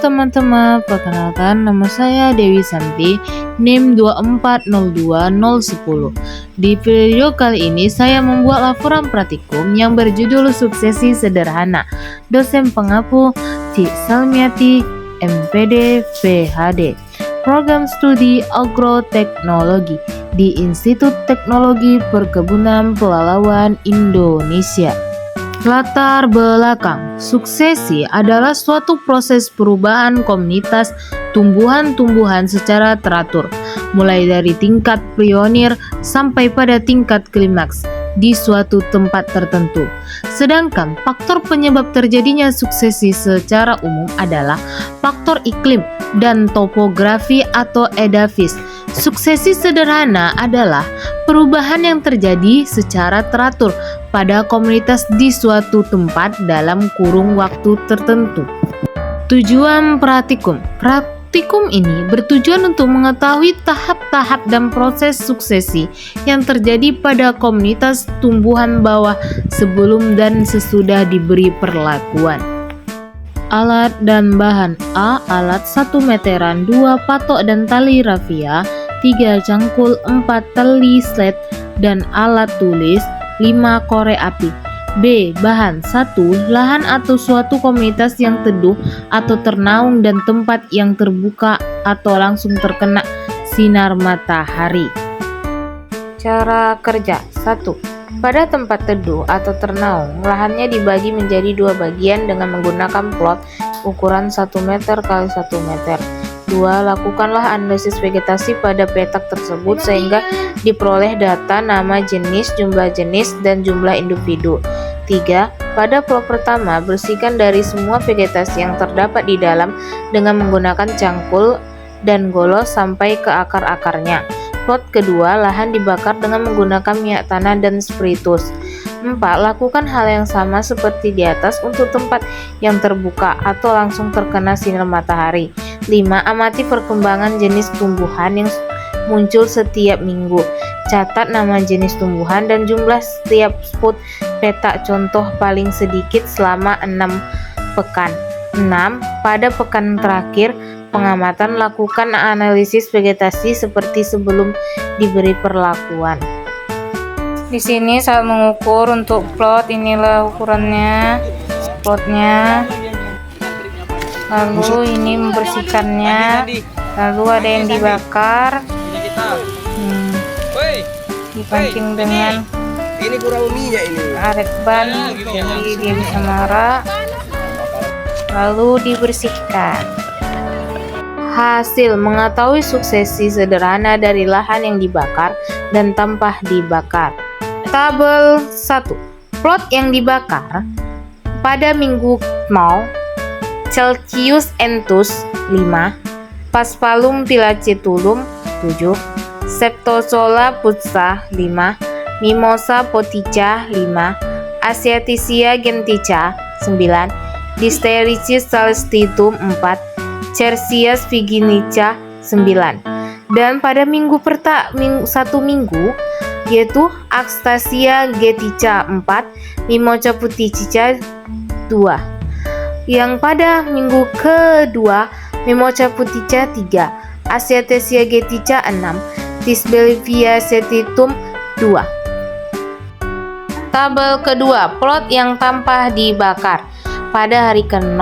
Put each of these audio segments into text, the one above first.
teman-teman, perkenalkan nama saya Dewi Santi, NIM 2402010. Di video kali ini saya membuat laporan praktikum yang berjudul Suksesi Sederhana. Dosen pengapu Cik Salmiati, MPD, PhD. Program Studi Agroteknologi di Institut Teknologi Perkebunan Pelalawan Indonesia. Latar belakang, suksesi adalah suatu proses perubahan komunitas tumbuhan-tumbuhan secara teratur, mulai dari tingkat pionir sampai pada tingkat klimaks di suatu tempat tertentu. Sedangkan faktor penyebab terjadinya suksesi secara umum adalah faktor iklim dan topografi atau edafis. Suksesi sederhana adalah perubahan yang terjadi secara teratur pada komunitas di suatu tempat dalam kurun waktu tertentu. Tujuan praktikum. Praktikum ini bertujuan untuk mengetahui tahap-tahap dan proses suksesi yang terjadi pada komunitas tumbuhan bawah sebelum dan sesudah diberi perlakuan. Alat dan bahan. A. Alat 1 meteran, 2 patok dan tali rafia, 3 cangkul, 4 tali sled dan alat tulis, 5 korek api. B. Bahan 1. Lahan atau suatu komunitas yang teduh atau ternaung dan tempat yang terbuka atau langsung terkena sinar matahari. Cara kerja. 1. Pada tempat teduh atau ternaung, lahannya dibagi menjadi 2 bagian dengan menggunakan plot ukuran 1 meter x 1 meter. 2. Lakukanlah analisis vegetasi pada petak tersebut sehingga diperoleh data nama jenis, jumlah jenis, dan jumlah individu. 3. Pada plot pertama, bersihkan dari semua vegetasi yang terdapat di dalam dengan menggunakan cangkul dan golos sampai ke akar-akarnya. Plot kedua, lahan dibakar dengan menggunakan minyak tanah dan spiritus. 4. Lakukan hal yang sama seperti di atas untuk tempat yang terbuka atau langsung terkena sinar matahari. 5. Amati perkembangan jenis tumbuhan yang muncul setiap minggu. Catat nama jenis tumbuhan dan jumlah setiap spot petak contoh paling sedikit selama 6 pekan. 6. Pada pekan terakhir pengamatan, lakukan analisis vegetasi seperti sebelum diberi perlakuan. Di sini saya mengukur untuk plot, inilah ukurannya, plotnya. Lalu ini membersihkannya, lalu ada yang dibakar, dipancing dengan aret ban, jadi dia bisa marah, lalu dibersihkan. Hasil mengetahui suksesi sederhana dari lahan yang dibakar dan tanpa dibakar. Tabel 1. Plot yang dibakar pada minggu 0, Celcius entus 5, Paspalum pilacetulum 7, Septosola putsa 5, Mimosa potica 5, Asiatica gentica 9, Distericus celestitum 4, Cercias viginica 9. Dan pada minggu satu minggu yaitu Axtasia getica 4, Mimosa putica 2. Yang pada minggu kedua Mimosa putica 3, Asiatica getica 6, Tisbelvia setitum 2. Tabel kedua, plot yang tanpa dibakar. Pada hari ke-0,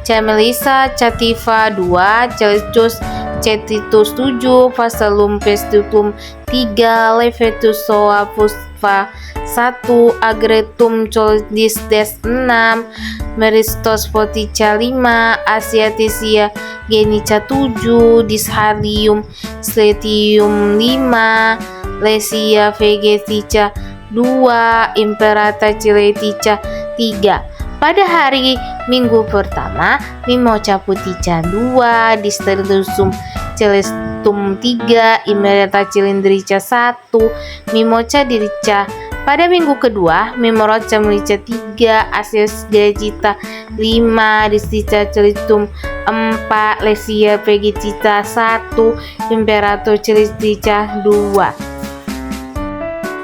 Camelissa cativa 2, Celsus cetitus 7, Phaseolum pestutum 3, Levetus soa fusva 1, Agretum cordistes 6, Meristos potica 5, Asiatica genica 7, Dishalium sletium 5, Lesia vegetica 2, Imperata ciletica 3. Pada hari minggu pertama, Mimosa putica 2, Distellusum celestum 3, Imperata cilindrica 1, Mimosa dirica. Pada minggu kedua, Mimosa melica 3, Asius gecita 5, Distica celestum 4, Lesia vegetica 1, Imperator cilindrica 2.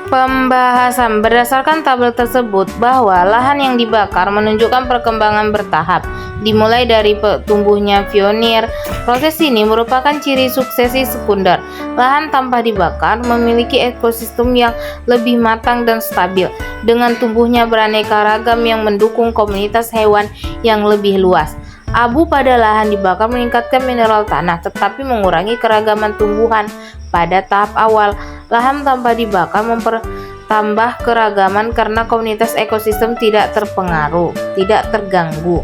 Pembahasan. Berdasarkan tabel tersebut bahwa lahan yang dibakar menunjukkan perkembangan bertahap dimulai dari tumbuhnya pionir. Proses ini merupakan ciri suksesi sekunder. Lahan tanpa dibakar memiliki ekosistem yang lebih matang dan stabil, dengan tumbuhnya beraneka ragam yang mendukung komunitas hewan yang lebih luas. Abu pada lahan dibakar meningkatkan mineral tanah, tetapi mengurangi keragaman tumbuhan. Pada tahap awal, lahan tanpa dibakar mempertambah keragaman karena komunitas ekosistem tidak terganggu.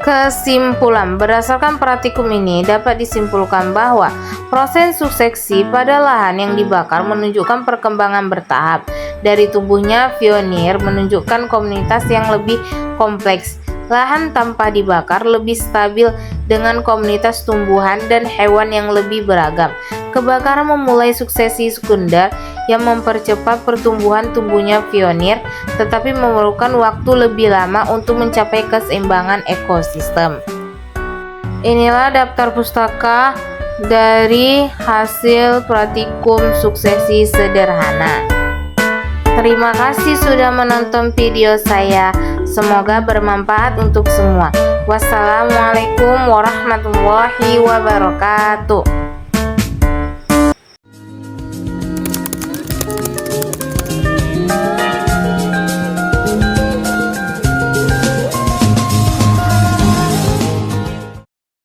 Kesimpulan, berdasarkan praktikum ini dapat disimpulkan bahwa proses suksesi pada lahan yang dibakar menunjukkan perkembangan bertahap. Dari tumbuhnya pionir menunjukkan komunitas yang lebih kompleks. Lahan tanpa dibakar lebih stabil dengan komunitas tumbuhan dan hewan yang lebih beragam. Kebakaran memulai suksesi sekunder yang mempercepat pertumbuhan tumbuhnya pionir, tetapi memerlukan waktu lebih lama untuk mencapai keseimbangan ekosistem. Inilah daftar pustaka dari hasil praktikum suksesi sederhana. Terima kasih sudah menonton video saya. Semoga bermanfaat untuk semua. Wassalamualaikum warahmatullahi wabarakatuh.